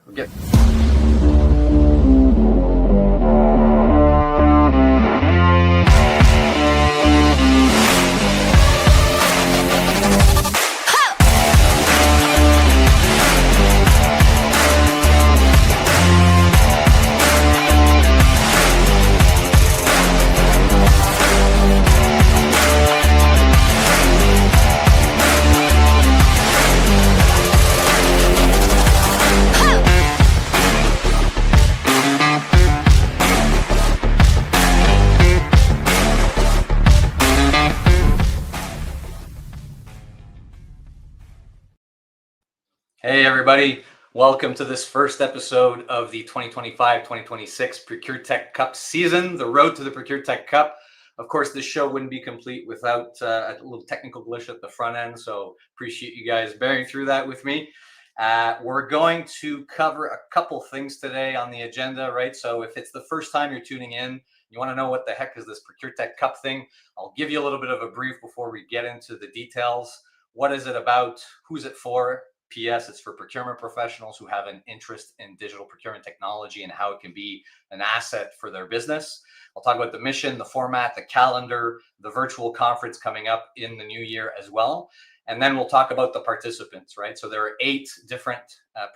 Okay. Hey, everybody. Welcome to this first episode of the 2025-2026 ProcureTech Cup season, the road to the ProcureTech Cup. Of course, this show wouldn't be complete without a little technical glitch at the front end, so appreciate you guys bearing through that with me. We're going to cover a couple things today on the agenda, right? So if it's the first time you're tuning in, you want to know what the heck is this ProcureTech Cup thing, I'll give you a little bit of a brief before we get into the details. What is it about? Who's it for? PS, it's for procurement professionals who have an interest in digital procurement technology and how it can be an asset for their business. I'll talk about the mission, the format, the calendar, the virtual conference coming up in the new year as well. And then we'll talk about the participants, right? So there are 8 different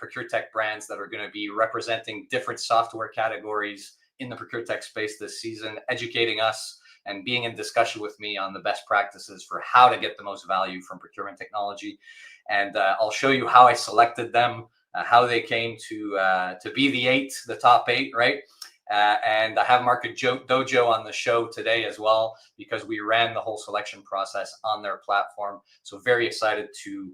ProcureTech brands that are going to be representing different software categories in the ProcureTech space this season, educating us and being in discussion with me on the best practices for how to get the most value from procurement technology. And I'll show you how I selected them, how they came to be the top 8, right? And I have Market Dojo on the show today as well, because we ran the whole selection process on their platform. So very excited to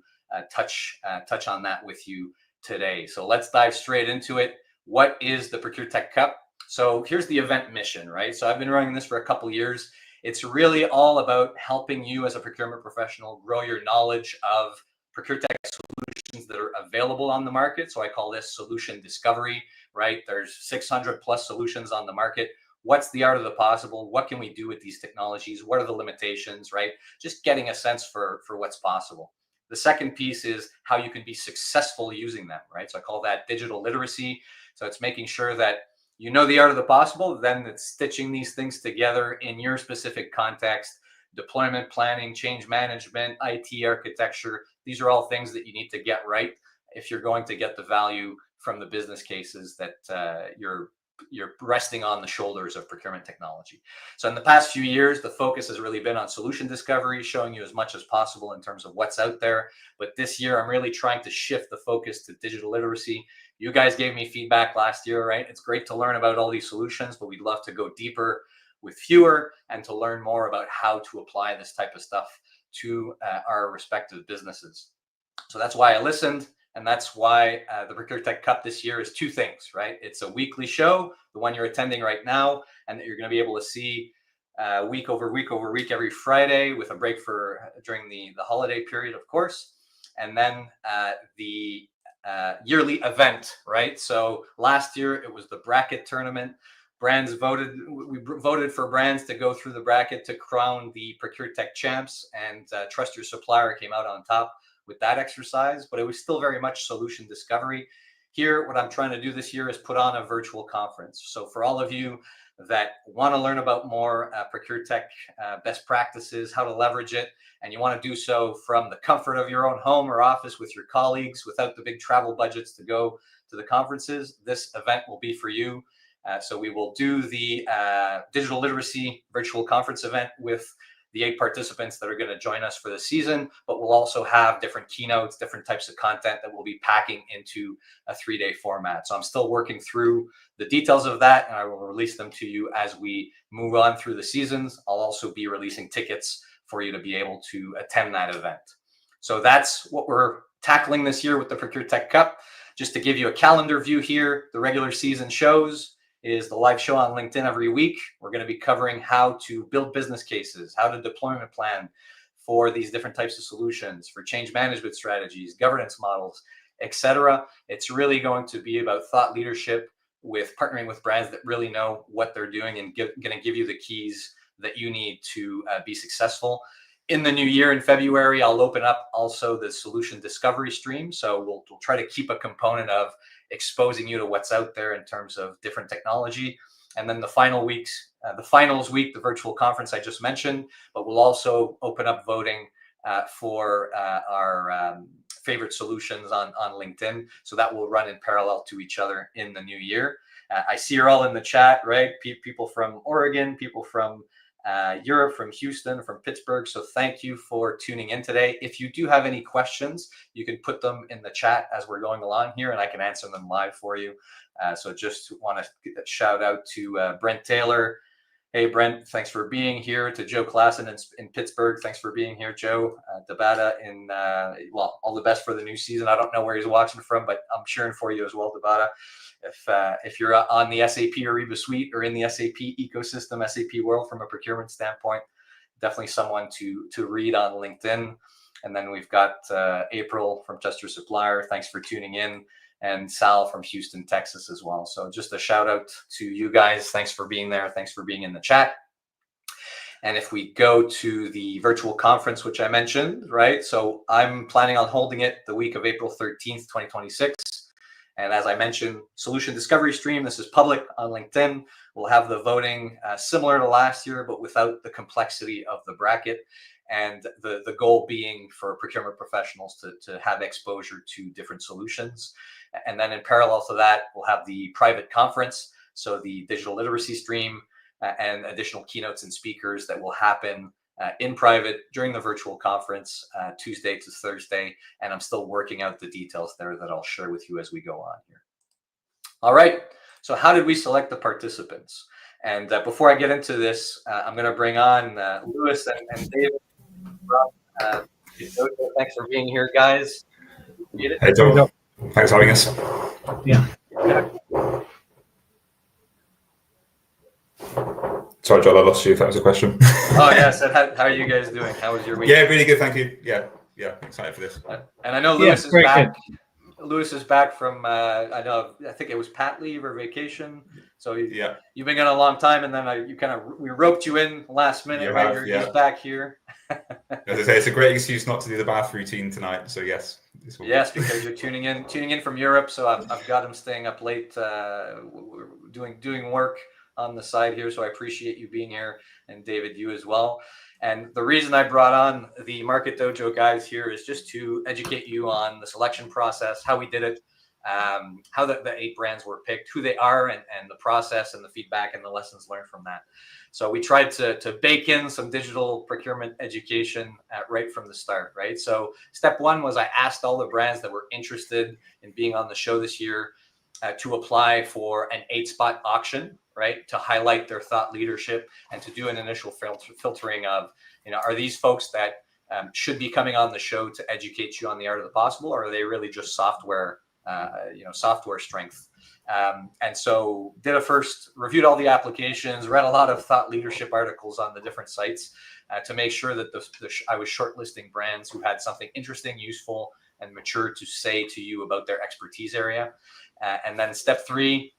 touch on that with you today. So let's dive straight into it. What is the ProcureTech Cup? So here's the event mission, right? So I've been running this for a couple years. It's really all about helping you as a procurement professional grow your knowledge of ProcureTech solutions that are available on the market. So I call this solution discovery, right? There's 600 plus solutions on the market. What's the art of the possible? What can we do with these technologies? What are the limitations, right? Just getting a sense for what's possible. The second piece is how you can be successful using them, right? So I call that digital literacy. So it's making sure that you know the art of the possible, then it's stitching these things together in your specific context. Deployment planning, change management, IT architecture. These are all things that you need to get right if you're going to get the value from the business cases that you're resting on the shoulders of procurement technology. So in the past few years, the focus has really been on solution discovery, showing you as much as possible in terms of what's out there. But this year, I'm really trying to shift the focus to digital literacy. You guys gave me feedback last year, right? It's great to learn about all these solutions, but we'd love to go deeper with fewer and to learn more about how to apply this type of stuff to our respective businesses. So that's why I listened. And that's why the ProcureTech Cup this year is 2 things, right? It's a weekly show, the one you're attending right now, and that you're going to be able to see week over week over week every Friday, with a break for during the holiday period, of course. And then the yearly event, right? So last year it was the bracket tournament. We voted for brands to go through the bracket to crown the ProcureTech champs, and Trust Your Supplier came out on top with that exercise, but it was still very much solution discovery. Here, what I'm trying to do this year is put on a virtual conference. So for all of you that want to learn about more ProcureTech best practices, how to leverage it, and you want to do so from the comfort of your own home or office with your colleagues without the big travel budgets to go to the conferences, this event will be for you. So we will do the digital literacy virtual conference event with the 8 participants that are going to join us for the season, but we'll also have different keynotes, different types of content that we'll be packing into a 3-day format. So I'm still working through the details of that, and I will release them to you as we move on through the seasons. I'll also be releasing tickets for you to be able to attend that event. So that's what we're tackling this year with the ProcureTech Cup. Just to give you a calendar view here, the regular season shows is the live show on LinkedIn every week. We're going to be covering how to build business cases, how to deployment plan for these different types of solutions, for change management strategies, governance models, etc. It's really going to be about thought leadership with partnering with brands that really know what they're doing and going to give you the keys that you need to be successful. In the new year, in February, I'll open up also the solution discovery stream. So we'll try to keep a component of exposing you to what's out there in terms of different technology. And then the finals week, the virtual conference I just mentioned, but we'll also open up voting for our favorite solutions on LinkedIn. So that will run in parallel to each other in the new year. I see you're all in the chat, right? People from Oregon, people from Europe, from Houston, from Pittsburgh. So thank you for tuning in today. If you do have any questions, you can put them in the chat as we're going along here, and I can answer them live for you. So just want to shout out to Brent Taylor. Hey, Brent, thanks for being here. To Joe Klassen in Pittsburgh, thanks for being here. Joe Dabata well, all the best for the new season. I don't know where he's watching from, but I'm cheering for you as well, Dabata. If you're on the SAP Ariba suite or in the SAP ecosystem, SAP world from a procurement standpoint, definitely someone to read on LinkedIn. And then we've got April from Chester Supplier. Thanks for tuning in. And Sal from Houston, Texas as well. So just a shout out to you guys. Thanks for being there. Thanks for being in the chat. And if we go to the virtual conference, which I mentioned, right? So I'm planning on holding it the week of April 13th, 2026. And as I mentioned, solution discovery stream, this is public on LinkedIn. We'll have the voting similar to last year, but without the complexity of the bracket. And the goal being for procurement professionals to have exposure to different solutions. And then in parallel to that, we'll have the private conference, so the digital literacy stream and additional keynotes and speakers that will happen in private during the virtual conference, Tuesday to Thursday. And I'm still working out the details there that I'll share with you as we go on here. All right, so how did we select the participants? And before I get into this, I'm going to bring on Lewis and David. Thanks for being here, guys. Hey, Joe. Thanks for having us. Yeah. Sorry, Joel, I lost you if that was a question. Oh, yeah. So how are you guys doing? How was your week? Yeah, really good. Thank you. Yeah, excited for this. And I know Lewis is back. Good. Lewis is back from, I think it was pat leave or vacation. So you've been gone a long time, and then we roped you in last minute, right? He's back here. As I say, it's a great excuse not to do the bath routine tonight. So yes. Yes, because you're tuning in from Europe. So I've got him staying up late, doing work on the side here. So I appreciate you being here, and David, you as well. And the reason I brought on the Market Dojo guys here is just to educate you on the selection process, how we did it, how the 8 brands were picked, who they are, and the process and the feedback and the lessons learned from that. So we tried to bake in some digital procurement education right from the start, right? So step 1 was I asked all the brands that were interested in being on the show this year to apply for an 8-spot auction, right? To highlight their thought leadership and to do an initial filtering of, are these folks that should be coming on the show to educate you on the art of the possible, or are they really just software strength? And so reviewed all the applications, read a lot of thought leadership articles on the different sites to make sure that I was shortlisting brands who had something interesting, useful, and mature to say to you about their expertise area. And then step 3,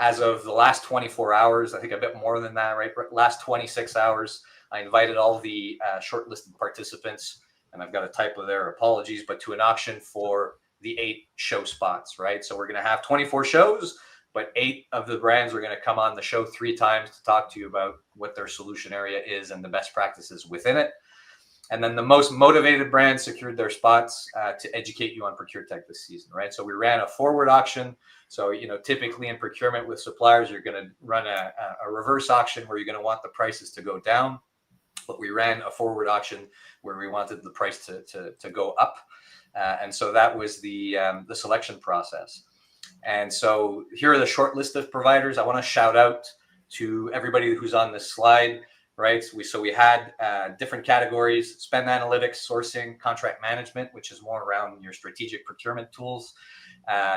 as of the last 24 hours, I think a bit more than that, right? Last 26 hours, I invited all the shortlisted participants, and I've got a typo there, apologies, but to an auction for the 8 show spots, right? So we're going to have 24 shows, but 8 of the brands are going to come on the show 3 times to talk to you about what their solution area is and the best practices within it. And then the most motivated brands secured their spots to educate you on ProcureTech this season, right? So we ran a forward auction. So, typically in procurement with suppliers, you're going to run a reverse auction where you're going to want the prices to go down. But we ran a forward auction where we wanted the price to go up. And so that was the selection process. And so here are the short list of providers. I want to shout out to everybody who's on this slide, right? So we had different categories: spend analytics, sourcing, contract management, which is more around your strategic procurement tools,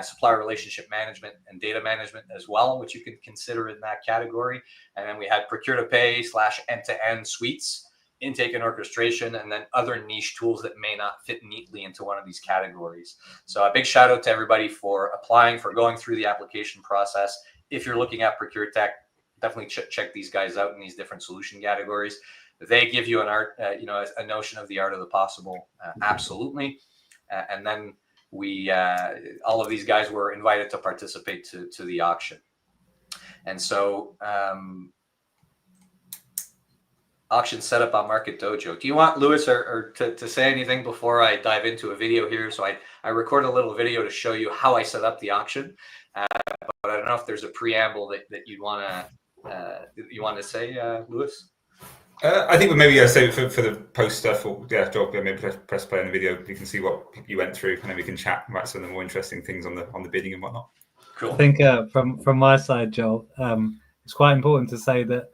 supplier relationship management, and data management as well, which you can consider in that category. And then we had procure to pay / end-to-end suites, intake and orchestration, and then other niche tools that may not fit neatly into one of these categories. So a big shout out to everybody for applying, for going through the application process. If you're looking at ProcureTech, definitely check these guys out in these different solution categories. They give you a notion of the art of the possible, absolutely. And then we all of these guys were invited to participate to the auction. And so auction setup on Market Dojo. Do you want Lewis or to say anything before I dive into a video here? So I recorded a little video to show you how I set up the auction, but I don't know if there's a preamble that you'd want to say, Lewis. I think maybe say for the post stuff, or Joel, maybe press play on the video. You can see what you went through, and then we can chat about some of the more interesting things on the bidding and whatnot. Cool. I think from my side, Joel, it's quite important to say that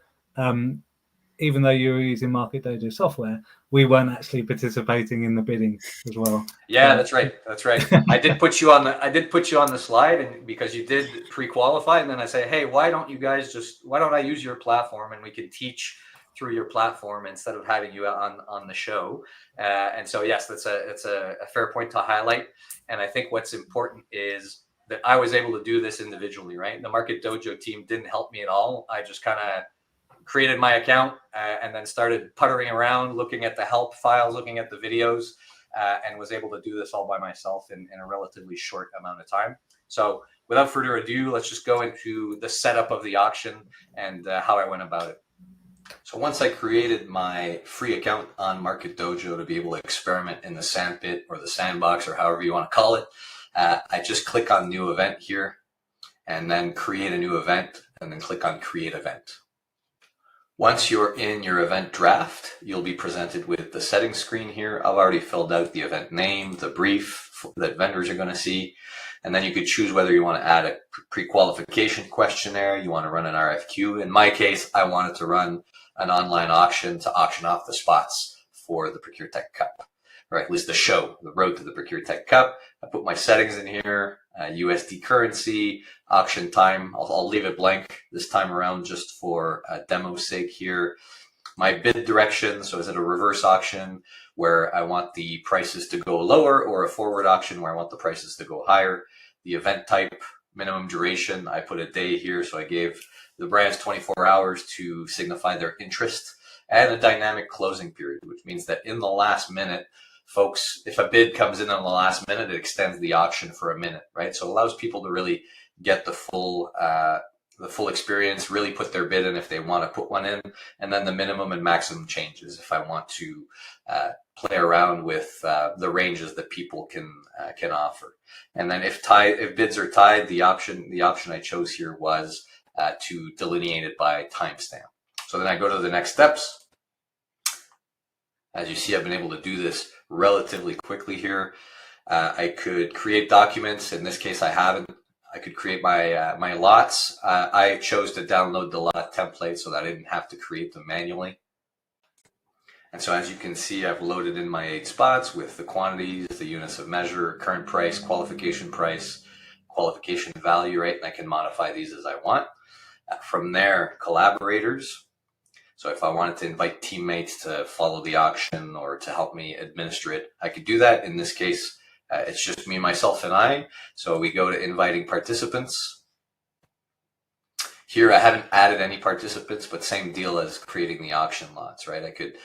even though you were using Market Dojo software, we weren't actually participating in the bidding as well. Yeah, that's right. That's right. I did put you on the slide, and because you did pre-qualify, and then I say, hey, why don't I use your platform and we can teach through your platform instead of having you on the show. And so, yes, it's a fair point to highlight. And I think what's important is that I was able to do this individually, right? The Market Dojo team didn't help me at all. I just kind of created my account and then started puttering around, looking at the help files, looking at the videos, and was able to do this all by myself in a relatively short amount of time. So without further ado, let's just go into the setup of the auction and how I went about it. So once I created my free account on Market Dojo to be able to experiment in the sandpit or the sandbox or however you want to call it, I just click on new event here and then create a new event and then click on create event. Once you're in your event draft, you'll be presented with the settings screen here. I've already filled out the event name, the brief that vendors are going to see, and then you could choose whether you want to add a pre-qualification questionnaire, you want to run an RFQ. In my case, I wanted to run an online auction to auction off the spots for the ProcureTech Cup, or at least the show, the road to the ProcureTech Cup. I put my settings in here, USD currency, auction time. I'll leave it blank this time around just for demo's sake here. My bid direction, so is it a reverse auction where I want the prices to go lower, or a forward auction where I want the prices to go higher? The event type, minimum duration, I put a day here, so I gave the brands 24 hours to signify their interest, and a dynamic closing period, which means that in the last minute, folks, if a bid comes in the last minute, it extends the auction for a minute, right? So it allows people to really get the full experience, really put their bid in if they want to put one in, and then the minimum and maximum changes if I want to play around with the ranges that people can offer. And then if bids are tied, the option I chose here was to delineate it by timestamp. So then I go to the next steps. As you see, I've been able to do this relatively quickly here. I could create documents. In this case, I haven't. I could create my lots. I chose to download the lot template so that I didn't have to create them manually. And so as you can see, I've loaded in my 8 spots with the quantities, the units of measure, current price, qualification value, right? And I can modify these as I want. From there, collaborators. So if I wanted to invite teammates to follow the auction or to help me administer it, I could do that. In this case, it's just me, myself, and I. So we go to inviting participants. Here, I haven't added any participants, but same deal as creating the auction lots, right? I could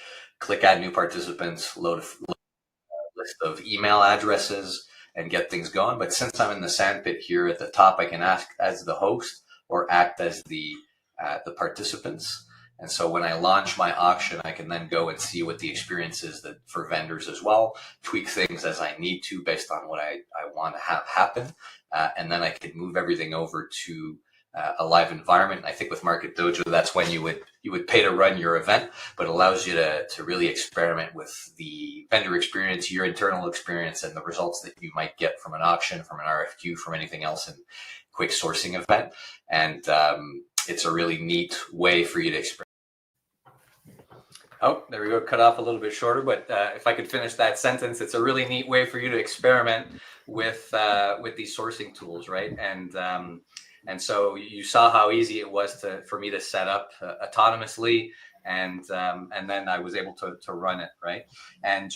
click add new participants, load a list of email addresses, and get things going. But since I'm in the sandpit here at the top, I can act as the host or act as the participants. And so when I launch my auction, I can then go and see what the experience is that for vendors as well, tweak things as I need to based on what I want to have happen. And then I could move everything over to a live environment. I think with Market Dojo, that's when you would pay to run your event, but it allows you to really experiment with the vendor experience, your internal experience, and the results that you might get from an auction, from an RFQ, from anything else in quick sourcing event. And it's a really neat way for you to experiment. Oh, there we go. Cut off a little bit shorter, but if I could finish that sentence, it's a really neat way for you to experiment with these sourcing tools, right? And so you saw how easy it was for me to set up autonomously, and then I was able to run it, right? And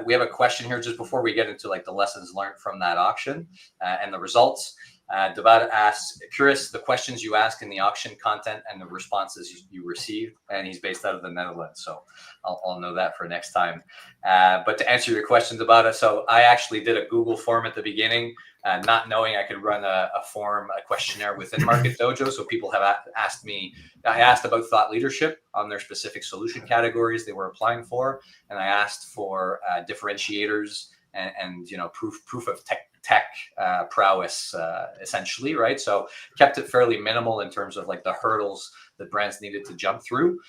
we have a question here just before we get into like the lessons learned from that auction and the results. Devada asks, curious the questions you ask in the auction content and the responses you received. And he's based out of the Netherlands, so I'll know that for next time. But to answer your question, Devada, so I actually did a Google form at the beginning, not knowing I could run a questionnaire within Market Dojo. So people have asked me, I asked about thought leadership on their specific solution categories they were applying for. And I asked for differentiators and proof of tech prowess, essentially, right? So kept it fairly minimal in terms of like the hurdles that brands needed to jump through,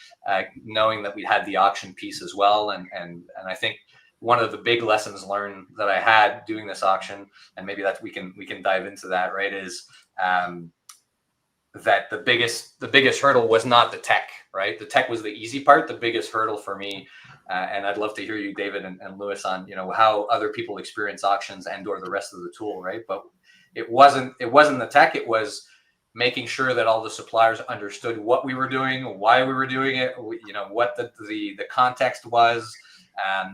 knowing that we had the auction piece as well. And I think one of the big lessons learned that I had doing this auction, and maybe that we can dive into that, right, is that the biggest hurdle was not the tech, right? The tech was the easy part. The biggest hurdle for me, and I'd love to hear you, David and Lewis, on how other people experience auctions or the rest of the tool, right? But it wasn't the tech. It was making sure that all the suppliers understood what we were doing, why we were doing it, what the context was,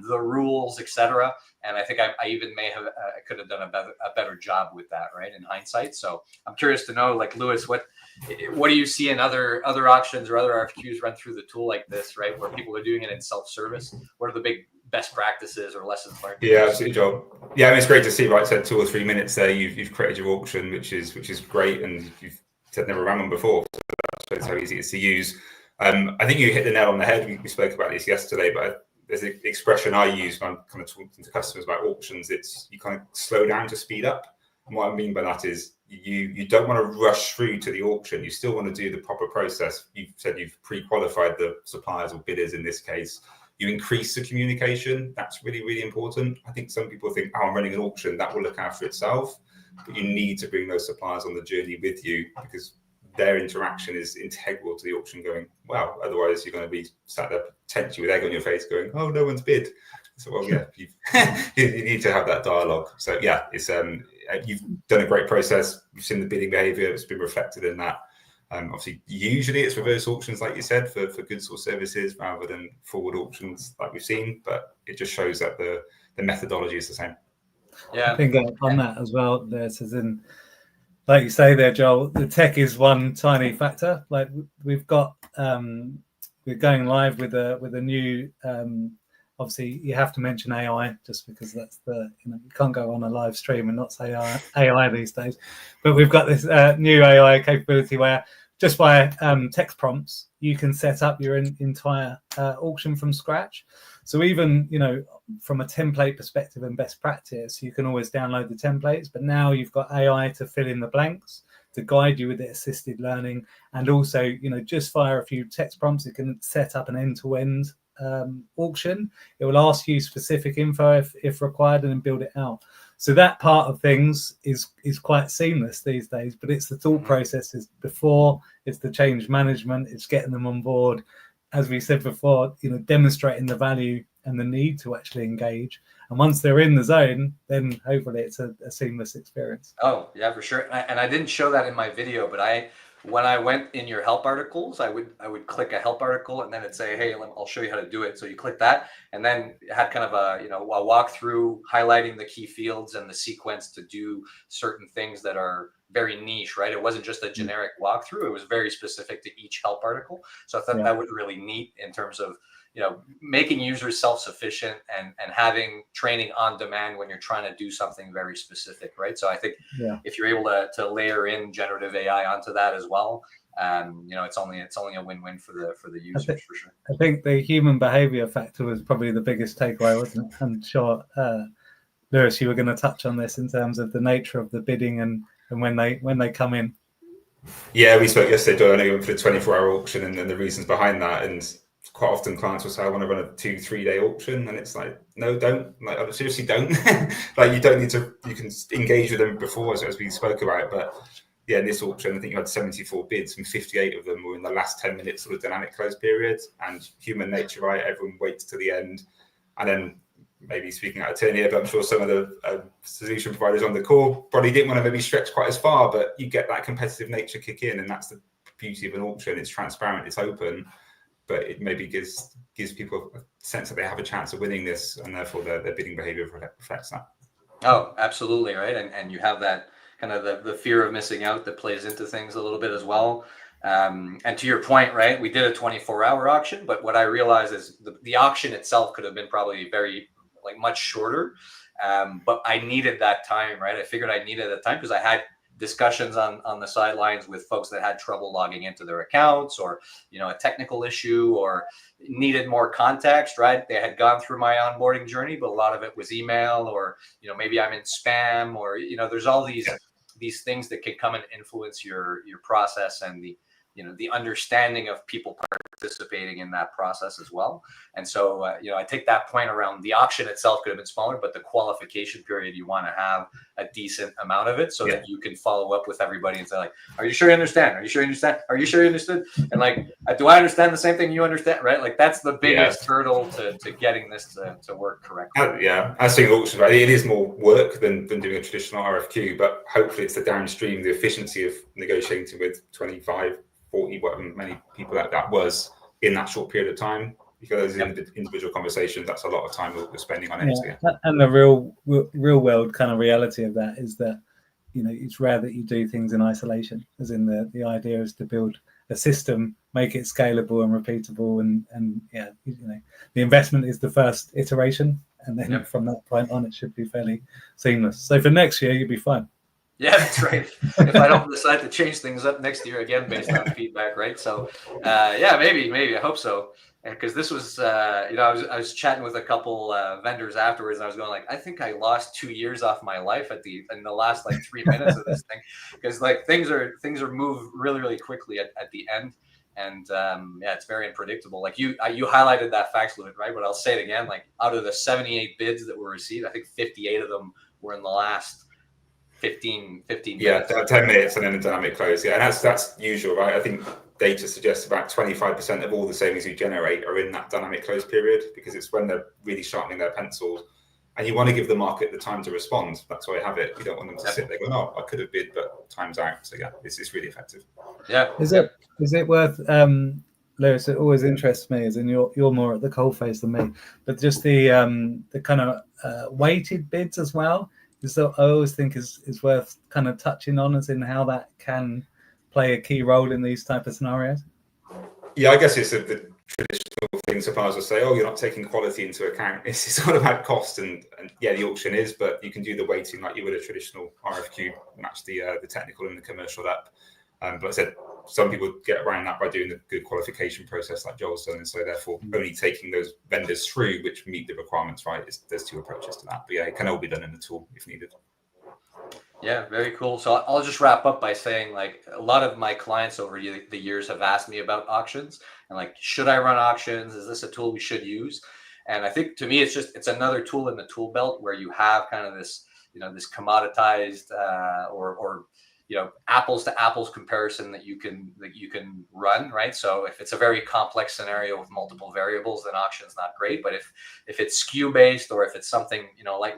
the rules, etc. And I think I even I could have done a better job with that, right, in hindsight. So I'm curious to know, like, Lewis, what do you see in other auctions or other RFQs run through the tool like this, right, where people are doing it in self-service? What are the big best practices or lessons learned? Yeah, absolutely, Joel. Yeah, I mean, it's great to see, right? So 2 or 3 minutes there, you've created your auction, which is great, and you've said never ran one before, so that shows how easy it is to use. I think you hit the nail on the head. We spoke about this yesterday, but there's an expression I use when I'm kind of talking to customers about auctions. It's you kind of slow down to speed up. And what I mean by that is you don't want to rush through to the auction. You still want to do the proper process. You've said you've pre-qualified the suppliers or bidders in this case. You increase the communication. That's really, really important. I think some people think, I'm running an auction, that will look after itself. But you need to bring those suppliers on the journey with you, because their interaction is integral to the auction going well. Otherwise, you're going to be sat there potentially with egg on your face going, oh, no one's bid. So, well, yeah, you need to have that dialogue. So, yeah, it's you've done a great process. You've seen the bidding behavior. It's been reflected in that. Obviously, usually it's reverse auctions, like you said, for goods or services rather than forward auctions like we've seen. But it just shows that the methodology is the same. Yeah, I think on that as well, there's in, like you say there, Joel, the tech is one tiny factor. Like we've got, we're going live with a new. Obviously, you have to mention AI just because that's you can't go on a live stream and not say AI these days. But we've got this new AI capability where just by text prompts, you can set up your entire auction from scratch. So even, from a template perspective and best practice, you can always download the templates, but now you've got AI to fill in the blanks, to guide you with the assisted learning. And also, just via a few text prompts, it can set up an end-to-end auction. It will ask you specific info if required and then build it out. So that part of things is quite seamless these days, but it's the thought processes before, it's the change management, it's getting them on board. As we said before, demonstrating the value and the need to actually engage. And once they're in the zone, then hopefully it's a seamless experience. Oh, yeah, for sure. And I didn't show that in my video, but when I went in your help articles, I would click a help article and then it'd say, hey, I'll show you how to do it. So you click that, and then it had kind of a walkthrough highlighting the key fields and the sequence to do certain things that are very niche, right? It wasn't just a generic walkthrough. It was very specific to each help article. So I thought that was really neat in terms of, making users self-sufficient and having training on demand when you're trying to do something very specific, right? So I think if you're able to layer in generative AI onto that as well, it's only a win-win for the users, for sure. I think the human behavior factor was probably the biggest takeaway, wasn't it? I'm sure, Lewis, you were going to touch on this in terms of the nature of the bidding and when they come in. Yeah, we spoke yesterday, Joe, I know you went for the 24-hour auction and the reasons behind that. And quite often clients will say, I want to run a 2-3 day auction. And it's like, no, don't. Like, seriously, don't. Like, you don't need to, you can engage with them before, as we spoke about. But yeah, in this auction, I think you had 74 bids and 58 of them were in the last 10 minutes of the dynamic close period. And human nature, right? Everyone waits to the end. And then maybe speaking out of turn here, but I'm sure some of the solution providers on the call probably didn't want to maybe stretch quite as far, but you get that competitive nature kick in. And that's the beauty of an auction. It's transparent, it's open. But it maybe gives people a sense that they have a chance of winning this, and therefore their bidding behavior reflects that. Oh, absolutely, right. And you have that kind of the fear of missing out that plays into things a little bit as well. And to your point, right, we did a 24-hour auction, but what I realized is the auction itself could have been probably very much shorter. But I needed that time, right? I figured I needed that time because I had discussions on the sidelines with folks that had trouble logging into their accounts, or a technical issue, or needed more context, right? They had gone through my onboarding journey, but a lot of it was email, or maybe I'm in spam, or there's all these things that can come and influence your process, and the understanding of people participating in that process as well. And so, I take that point around the auction itself could have been smaller, but the qualification period, you want to have a decent amount of it so that you can follow up with everybody and say, like, are you sure you understand? Are you sure you understand? Are you sure you understood? And do I understand the same thing you understand? Right? Like, that's the biggest hurdle to getting this to work correctly. I think auction, right? It is more work than doing a traditional RFQ, but hopefully it's the downstream, the efficiency of negotiating with 25, 40, whatever many people that was in that short period of time, because in the individual conversations, that's a lot of time we're spending on it. And the real world kind of reality of that is that it's rare that you do things in isolation, as in the idea is to build a system, make it scalable and repeatable, and the investment is the first iteration, and then from that point on it should be fairly seamless. So for next year you'll be fine. Yeah, that's right. If I don't decide to change things up next year again based on feedback, right? So, maybe I hope so. Because this was, I was chatting with a couple vendors afterwards, and I was going I think I lost 2 years off my life in the last 3 minutes of this thing, because things are moved really, really quickly at the end, and it's very unpredictable. You highlighted that fact, Louis, right? But I'll say it again. Out of the 78 bids that were received, I think 58 of them were in the last 15 minutes. 10 minutes and then a dynamic close. And that's usual, right? I think data suggests about 25% of all the savings you generate are in that dynamic close period, because it's when they're really sharpening their pencils, and you want to give the market the time to respond. That's why I have it. You don't want them to sit there going, "Oh, I could have bid, but time's out." So it's really effective. Yeah. Is it worth, Lewis? It always interests me, as in you're more at the coalface than me, but just the kind of weighted bids as well. So I always think is worth kind of touching on, as in how that can play a key role in these type of scenarios. Yeah, I guess it's the traditional thing. Suppliers will say, "Oh, you're not taking quality into account." It's all about cost, and the auction is, but you can do the weighting like you would a traditional RFQ, match the technical and the commercial up. But like I said, some people get around that by doing the good qualification process like Joel's done, and so therefore only taking those vendors through which meet the requirements, right? There's two approaches to that, but it can all be done in the tool if needed. Yeah, very cool. So I'll just wrap up by saying, a lot of my clients over the years have asked me about auctions, and should I run auctions? Is this a tool we should use? And I think to me, it's another tool in the tool belt where you have kind of this, this commoditized or apples to apples comparison that you can run, right? So if it's a very complex scenario with multiple variables, then auction's not great. But if it's SKU based, or if it's something,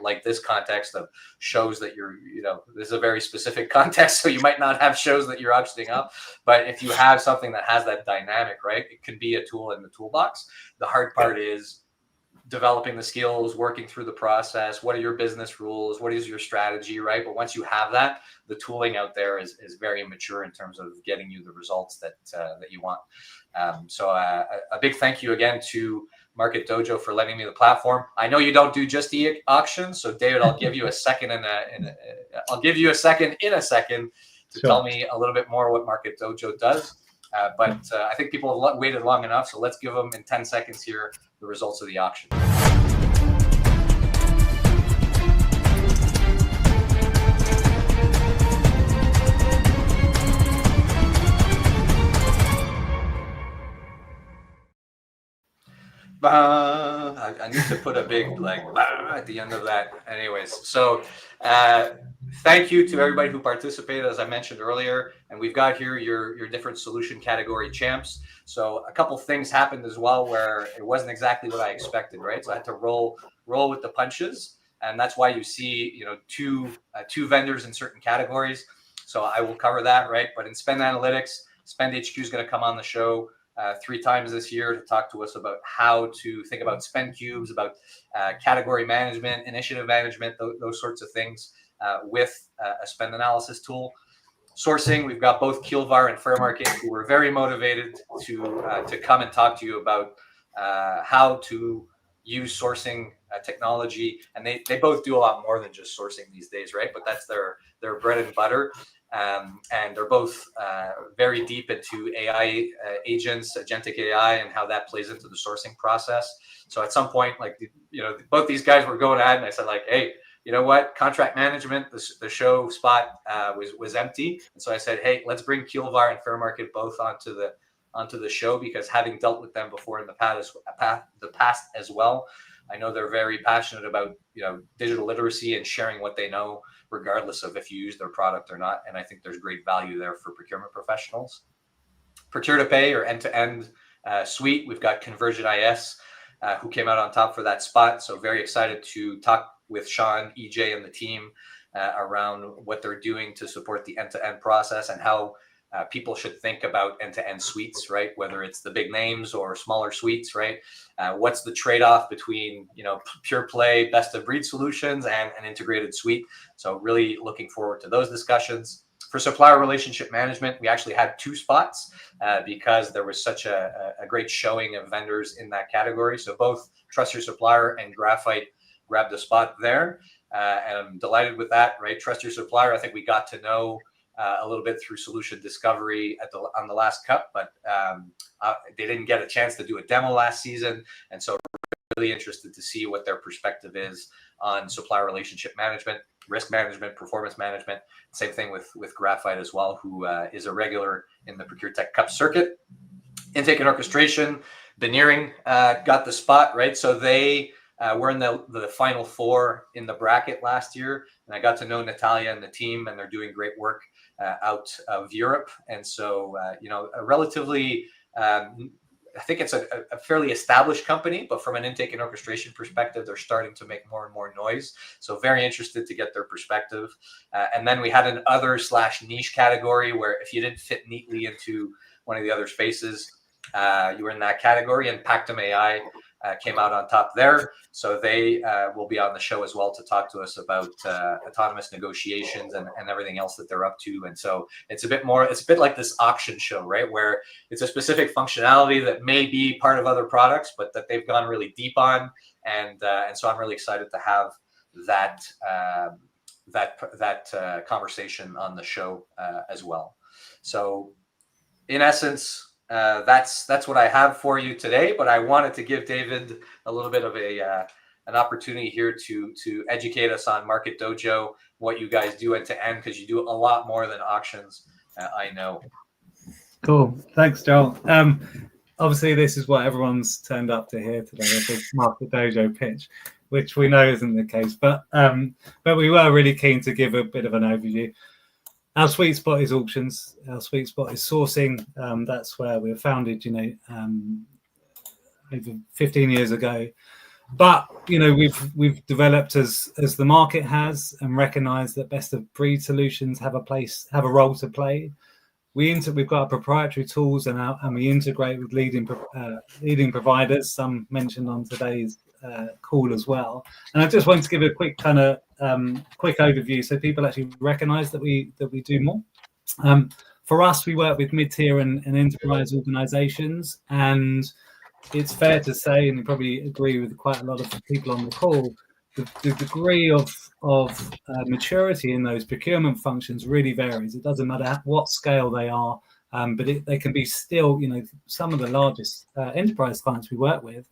like this context of shows that you're, this is a very specific context, so you might not have shows that you're auctioning up. But if you have something that has that dynamic, right, it can be a tool in the toolbox. The hard part is developing the skills, working through the process. What are your business rules? What is your strategy, right? But once you have that, the tooling out there is very mature in terms of getting you the results that you want. So a big thank you again to Market Dojo for lending me the platform. I know you don't do just e-auctions, so David, I'll give you a second to tell me a little bit more what Market Dojo does. But I think people have waited long enough, so let's give them in 10 seconds here the results of the auction. I need to put a big at the end of that. Anyways, so thank you to everybody who participated, as I mentioned earlier. And we've got here your different solution category champs. So a couple things happened as well where it wasn't exactly what I expected, right? So I had to roll with the punches, and that's why you see two vendors in certain categories. So I will cover that, right? But in Spend Analytics, Spend HQ is going to come on the show 3 times this year to talk to us about how to think about spend cubes, about category management, initiative management, those sorts of things. with a spend analysis tool. Sourcing, we've got both Keelvar and Fairmarket, who were very motivated to come and talk to you about how to use sourcing technology, and they both do a lot more than just sourcing these days, right? But that's their bread and butter, and they're both very deep into AI agents, agentic AI, and how that plays into the sourcing process. So at some point, like, both these guys were going ahead, and I said, like, hey, you know what? Contract management, the show spot was empty, and so I said, hey, let's bring Keelvar and Fairmarket both onto the show, because having dealt with them before in the past as well, I know they're very passionate about digital literacy and sharing what they know, regardless of if you use their product or not. And I think there's great value there for procurement professionals. Procure to Pay, or end-to-end suite, we've got Conversion IS, who came out on top for that spot. So very excited to talk with Sean, EJ, and the team around what they're doing to support the end-to-end process, and how people should think about end-to-end suites, right? Whether it's the big names or smaller suites, right? What's the trade-off between, pure play, best of breed solutions and an integrated suite? So really looking forward to those discussions. For supplier relationship management, we actually had 2 spots because there was such a great showing of vendors in that category. So both Trust Your Supplier and Graphite grabbed a spot there. And I'm delighted with that, right? Trust Your Supplier, I think we got to know a little bit through solution discovery on the last cup, but they didn't get a chance to do a demo last season. And so really interested to see what their perspective is on supplier relationship management, risk management, performance management. Same thing with Graphite as well, who is a regular in the ProcureTech Cup circuit. Intake and orchestration, Veneering got the spot, right? So they were in the final 4 in the bracket last year, and I got to know Natalia and the team, and they're doing great work out of Europe. And so, a relatively, I think it's a fairly established company, but from an intake and orchestration perspective, they're starting to make more and more noise. So very interested to get their perspective. And then we had an other/niche category where if you didn't fit neatly into one of the other spaces, you were in that category, and Pactum AI came out on top there. So they will be on the show as well to talk to us about autonomous negotiations and everything else that they're up to. And so it's a bit like this auction show, right? Where it's a specific functionality that may be part of other products, but that they've gone really deep on. And so I'm really excited to have that conversation on the show as well. So in essence, that's what I have for you today, but I wanted to give David a little bit of an opportunity here to educate us on Market Dojo, what you guys do end to end, because you do a lot more than auctions, I know. Cool. Thanks, Joel. Obviously, this is what everyone's turned up to hear today, a big Market Dojo pitch, which we know isn't the case, but we were really keen to give a bit of an overview. Our sweet spot is auctions. Our sweet spot is sourcing. That's where we were founded, over 15 years ago. But we've developed as the market has, and recognized that best of breed solutions have a role to play. We've got our proprietary tools, and we integrate with leading providers. Some mentioned on today's call as well. And I just wanted to give a quick quick overview so people actually recognize that we do more. For us, we work with mid-tier and enterprise organizations, and it's fair to say, and you probably agree with quite a lot of people on the call, the degree of maturity in those procurement functions really varies. It doesn't matter what scale they are, but they can be still, some of the largest enterprise clients we work with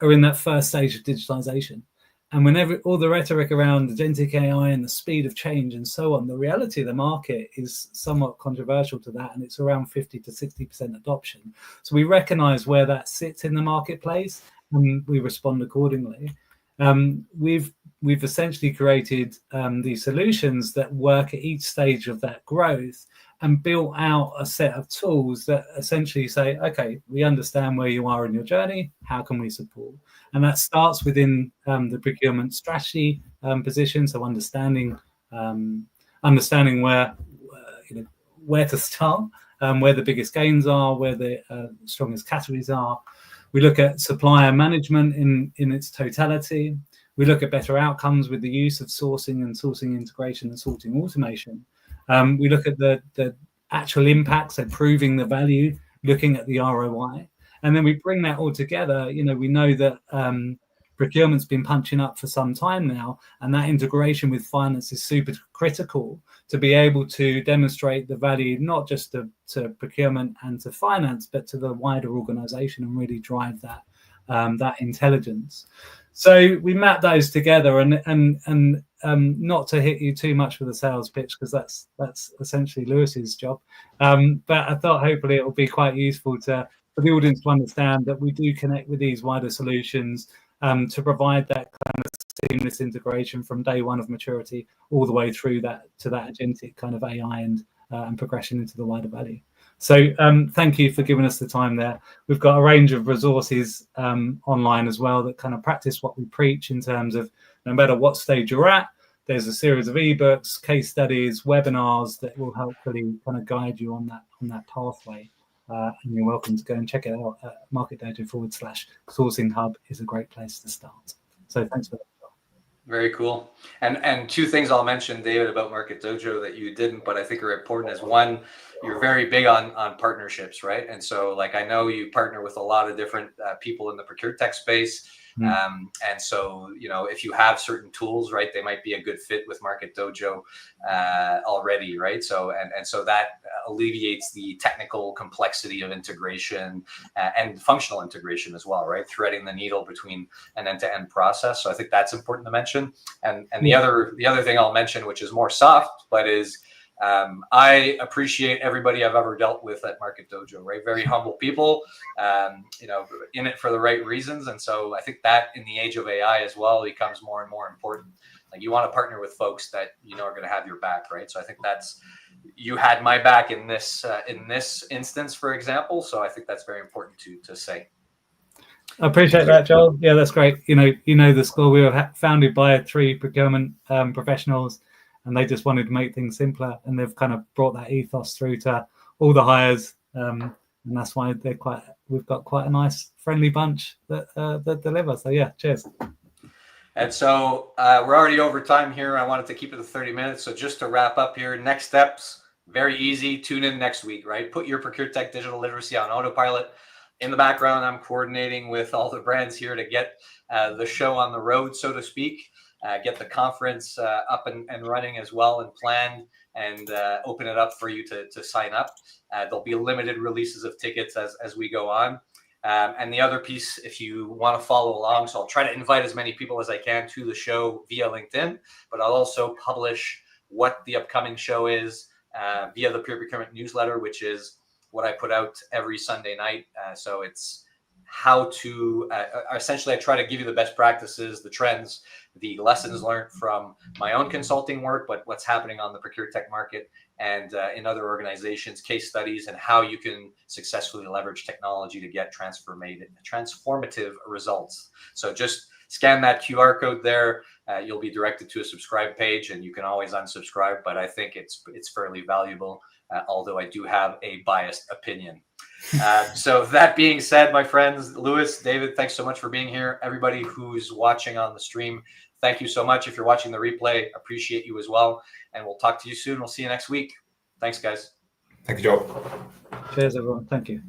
are in that first stage of digitalization. And whenever all the rhetoric around agentic AI and the speed of change and so on, the reality of the market is somewhat controversial to that, and it's around 50 to 60% adoption. So we recognize where that sits in the marketplace, and we respond accordingly. We've essentially created these solutions that work at each stage of that growth, and built out a set of tools that essentially say, okay, we understand where you are in your journey. How can we support? And that starts within the procurement strategy position. So understanding where to start, where the biggest gains are, where the strongest categories are. We look at supplier management in its totality. We look at better outcomes with the use of sourcing and sourcing integration and sorting automation. We look at the actual impacts, so proving the value, looking at the ROI, and then we bring that all together. We know that procurement's been punching up for some time now, and that integration with finance is super critical to be able to demonstrate the value not just to procurement and to finance, but to the wider organization, and really drive that intelligence. So we map those together, and not to hit you too much with a sales pitch, because that's essentially Lewis's job. But I thought hopefully it will be quite useful for the audience to understand that we do connect with these wider solutions to provide that kind of seamless integration from day one of maturity all the way through to that agentic kind of AI and progression into the wider value. So thank you for giving us the time there. We've got a range of resources online as well that kind of practice what we preach, in terms of no matter what stage you're at, there's a series of ebooks, case studies, webinars that will hopefully kind of guide you on that pathway. And you're welcome to go and check it out at Market Dojo /sourcing hub is a great place to start. So thanks for that. Very cool. And two things I'll mention, David, about Market Dojo that you didn't, but I think are important, is one, you're very big on partnerships, right? And so, like, I know you partner with a lot of different people in the ProcureTech space. And so, if you have certain tools, right, they might be a good fit with Market Dojo already, right? So, and so that alleviates the technical complexity of integration and functional integration as well, right? Threading the needle between an end-to-end process. So I think that's important to mention. And the other thing I'll mention, which is more soft, but is I appreciate everybody I've ever dealt with at Market Dojo, right? Very humble people, in it for the right reasons. And so I think that in the age of AI as well becomes more and more important. Like, you want to partner with folks that are going to have your back, right? So I think you had my back in this instance, for example. So I think that's very important to say. I appreciate that, Joel. Yeah, that's great. The school, we were founded by 3 procurement professionals, and they just wanted to make things simpler, and they've kind of brought that ethos through to all the hires, and that's why we've got quite a nice, friendly bunch that deliver. So yeah, cheers. And so we're already over time here. I wanted to keep it to 30 minutes. So just to wrap up here, next steps, very easy. Tune in next week, right? Put your ProcureTech digital literacy on autopilot. In the background, I'm coordinating with all the brands here to get the show on the road, so to speak. Get the conference up and running as well, and planned, and open it up for you to sign up. There'll be limited releases of tickets as we go on. And the other piece, if you want to follow along, so I'll try to invite as many people as I can to the show via LinkedIn, but I'll also publish what the upcoming show is via the Peer Procurement newsletter, which is what I put out every Sunday night. So it's how to essentially, I try to give you the best practices, the trends, the lessons learned from my own consulting work, but what's happening on the ProcureTech market and in other organizations, case studies, and how you can successfully leverage technology to get transformative results. So just scan that QR code there. You'll be directed to a subscribe page, and you can always unsubscribe, but I think it's fairly valuable, although I do have a biased opinion. So that being said, my friends, Lewis, David, thanks so much for being here. Everybody who's watching on the stream, thank you so much. If you're watching the replay, appreciate you as well. And we'll talk to you soon. We'll see you next week. Thanks, guys. Thank you, Joel. Cheers, everyone. Thank you.